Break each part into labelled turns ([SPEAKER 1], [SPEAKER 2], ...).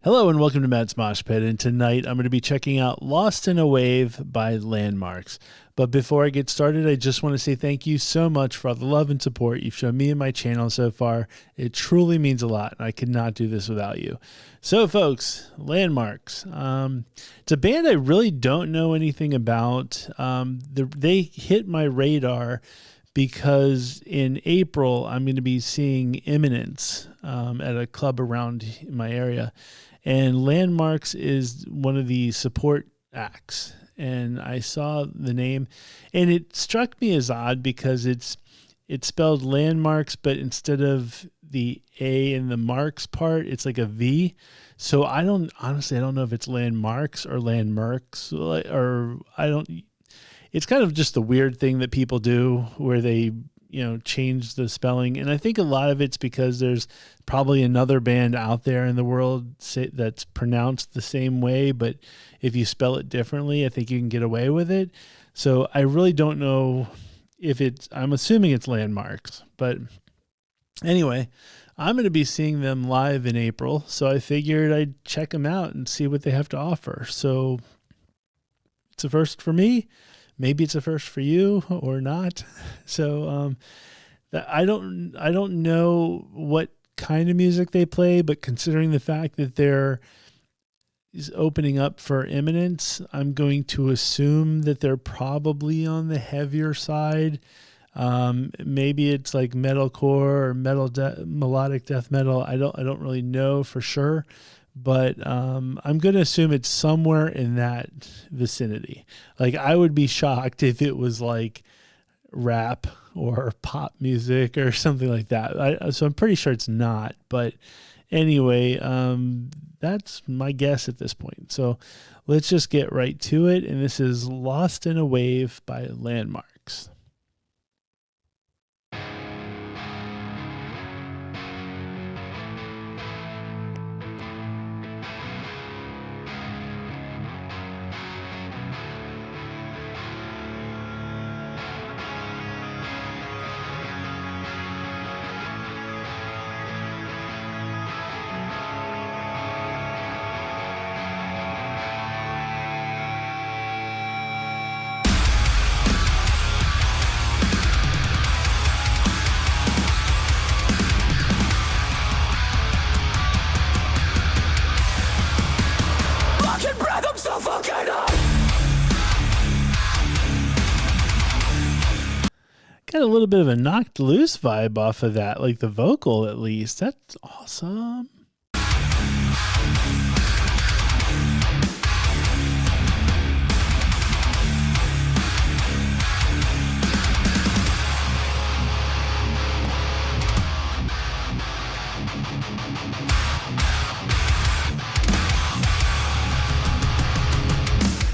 [SPEAKER 1] Hello and welcome to Matt's Mosh Pit, and tonight I'm going to be checking out Lost in a Wave by Landmvrks. But before I get started, I just want to say thank you so much for all the love and support you've shown me and my channel so far. It truly means a lot, and I could not do this without you. So folks, Landmvrks. It's a band I really don't know anything about. They hit my radar because in April I'm going to be seeing Imminence at a club around my area. And Landmvrks is one of the support acts. And I saw the name, and it struck me as odd because it's spelled Landmarks, but instead of the A in the marks part, it's like a V. So I don't know if it's Landmarks or Landmvrks, or it's kind of just a weird thing that people do where they, change the spelling. And I think a lot of it's because there's probably another band out there in the world that's pronounced the same way, but if you spell it differently, I think you can get away with it. So I really don't know if I'm assuming it's Landmvrks, but anyway, I'm going to be seeing them live in April. So I figured I'd check them out and see what they have to offer. So it's a first for me. Maybe it's a first for you or not. So I don't know what kind of music they play, but considering the fact that they're opening up for Imminence, I'm going to assume that they're probably on the heavier side. Maybe it's like metalcore or melodic death metal. I don't really know for sure. But I'm going to assume it's somewhere in that vicinity. Like, I would be shocked if it was like rap or pop music or something like that. So I'm pretty sure it's not. But anyway, that's my guess at this point. So let's just get right to it. And this is Lost in a Wave by Landmvrks. Got a little bit of a Knocked Loose vibe off of that, like the vocal at least. That's awesome.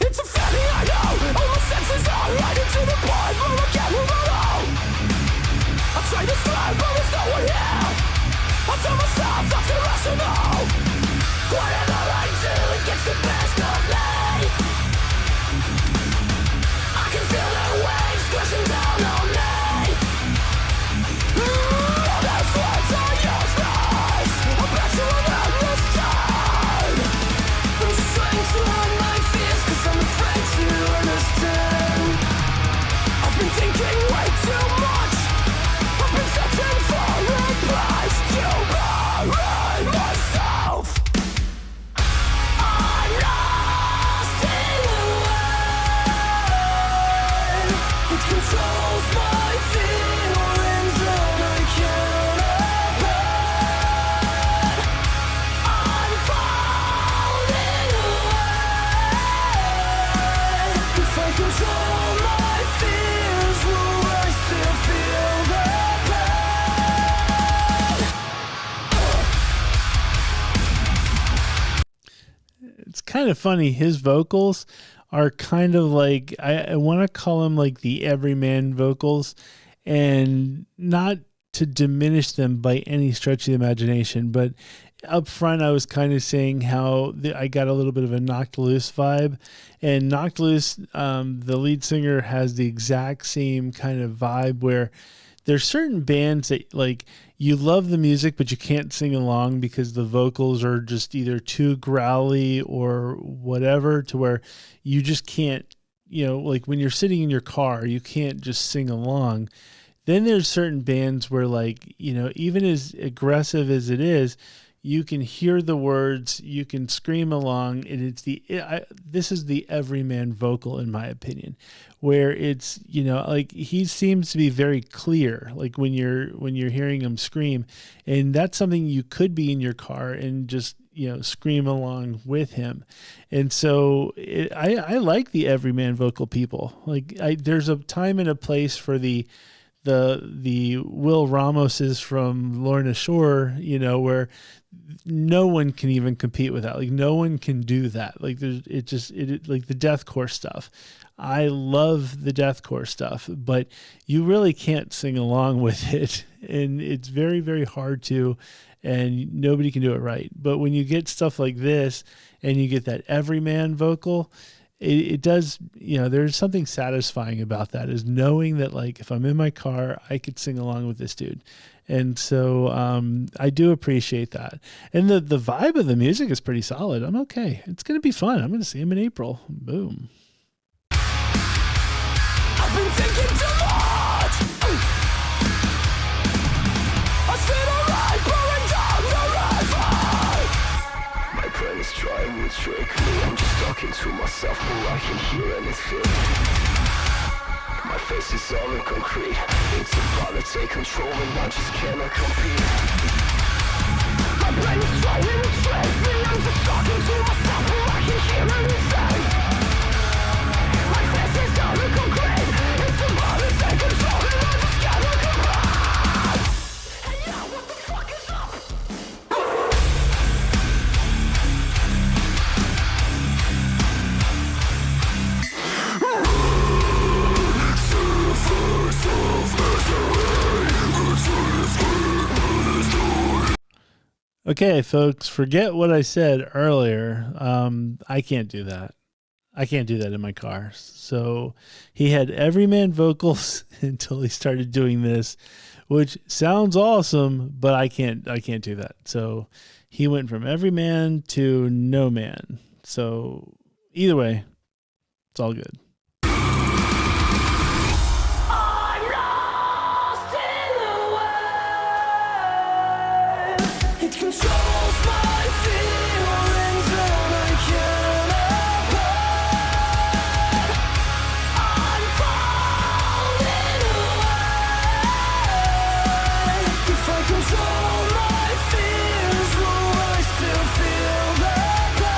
[SPEAKER 2] It's a family I know. All my senses are right into the point where I can't move alone. I try to strive, but there's no one here. I tell myself that's irrational. Whatever I do, it gets the best of me. I can feel the waves crashing down on me. All those words are useless. I bet you will never time. I'm just trying to hide my fears, 'cause I'm afraid to understand. I've been thinking way too much. I've been searching for a place to bury myself. I'm lost in the wave. It controls my feelings and I can't hide. I'm falling away. If I control my fears, will I still feel the
[SPEAKER 1] It's kind of funny. His vocals are kind of like, I want to call them like the everyman vocals, and not to diminish them by any stretch of the imagination, but up front I was kind of saying how I got a little bit of a Knocked Loose vibe, and Knocked Loose, the lead singer, has the exact same kind of vibe where there's certain bands that like you love the music, but you can't sing along because the vocals are just either too growly or whatever, to where you just can't, like when you're sitting in your car, you can't just sing along. Then there's certain bands where like, even as aggressive as it is, you can hear the words, you can scream along, and this is the everyman vocal in my opinion, where it's, like he seems to be very clear, like when you're hearing him scream, and that's something you could be in your car and just, scream along with him. And so I like the everyman vocal people. Like there's a time and a place for the Will Ramoses from Lorna Shore, where no one can even compete with that. Like no one can do that. Like like the deathcore stuff. I love the deathcore stuff, but you really can't sing along with it, and it's very, very hard to, and nobody can do it right. But when you get stuff like this, and you get that everyman vocal, it does, there's something satisfying about that, is knowing that like if I'm in my car, I could sing along with this dude. And so I do appreciate that. And the vibe of the music is pretty solid. I'm okay. It's going to be fun. I'm going to see him in April. Boom.
[SPEAKER 2] I've been thinking too much. I said alright, pouring down the river. My brain is trying to trick me. I'm just talking to myself, but I can hear and it's feel. My face is all in concrete. It's about to take control and I just cannot compete. My brain is trying to trick me. I'm just talking to myself, but I can hear and it's feel. My face is all in concrete. It's about to take control and I just cannot compete. And yeah, what the fuck is up?
[SPEAKER 1] Okay, folks, forget what I said earlier. I can't do that. I can't do that in my car. So he had everyman vocals until he started doing this, which sounds awesome, but I can't do that. So he went from everyman to no man. So either way, it's all good.
[SPEAKER 2] I'm lost in the wave. It controls my feelings and I cannot pay. I'm falling away. If I control my fears, will I still feel the pain?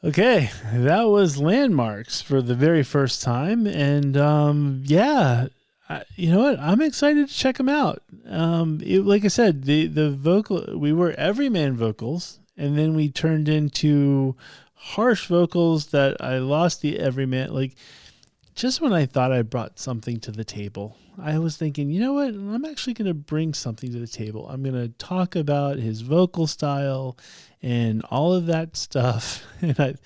[SPEAKER 1] Okay, that was Landmarks for the very first time, and you know what? I'm excited to check them out. Like I said, the vocal, we were everyman vocals, and then we turned into harsh vocals that I lost the everyman. Like just when I thought I brought something to the table, I was thinking, you know what? I'm actually going to bring something to the table. I'm going to talk about his vocal style and all of that stuff. And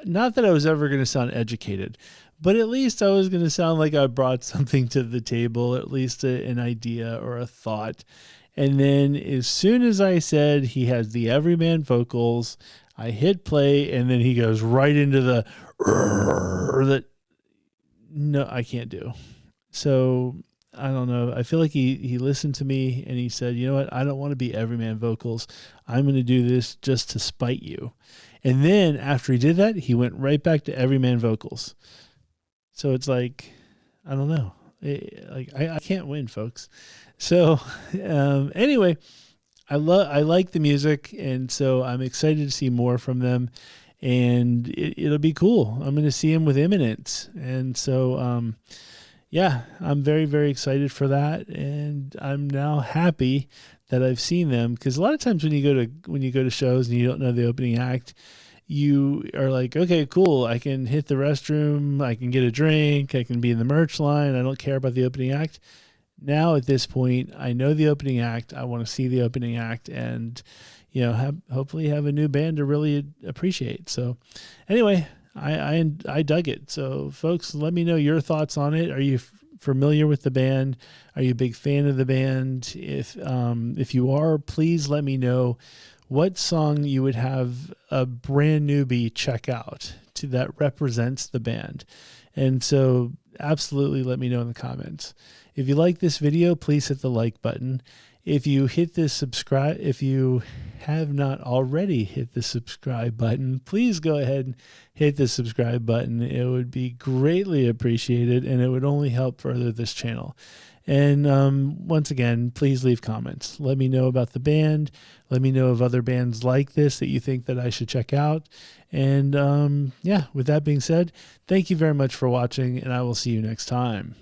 [SPEAKER 1] not that I was ever going to sound educated, but at least I was going to sound like I brought something to the table, at least an idea or a thought. And then as soon as I said he has the everyman vocals, I hit play, and then he goes right into the that no, I can't do. So I don't know. I feel like he listened to me and he said, you know what? I don't want to be everyman vocals. I'm going to do this just to spite you. And then after he did that, he went right back to everyman vocals. So it's like, I don't know. I can't win, folks. So anyway, I like the music, and so I'm excited to see more from them. And it'll be cool. I'm going to see him with Imminence. And so, yeah, I'm very, very excited for that. And I'm now happy that I've seen them, because a lot of times when you go to shows and you don't know the opening act, you are like, okay, cool. I can hit the restroom. I can get a drink. I can be in the merch line. I don't care about the opening act. Now at this point, I know the opening act. I want to see the opening act and, hopefully have a new band to really appreciate. So anyway, I dug it. So folks, let me know your thoughts on it. Are you familiar with the band? Are you a big fan of the band? If you are, please let me know what song you would have a brand newbie check out that represents the band. And so absolutely let me know in the comments. If you like this video, please hit the like button. If you have not already hit the subscribe button, please go ahead and hit the subscribe button. It would be greatly appreciated, and it would only help further this channel. And once again, please leave comments. Let me know about the band. Let me know of other bands like this that you think that I should check out. And with that being said, thank you very much for watching, and I will see you next time.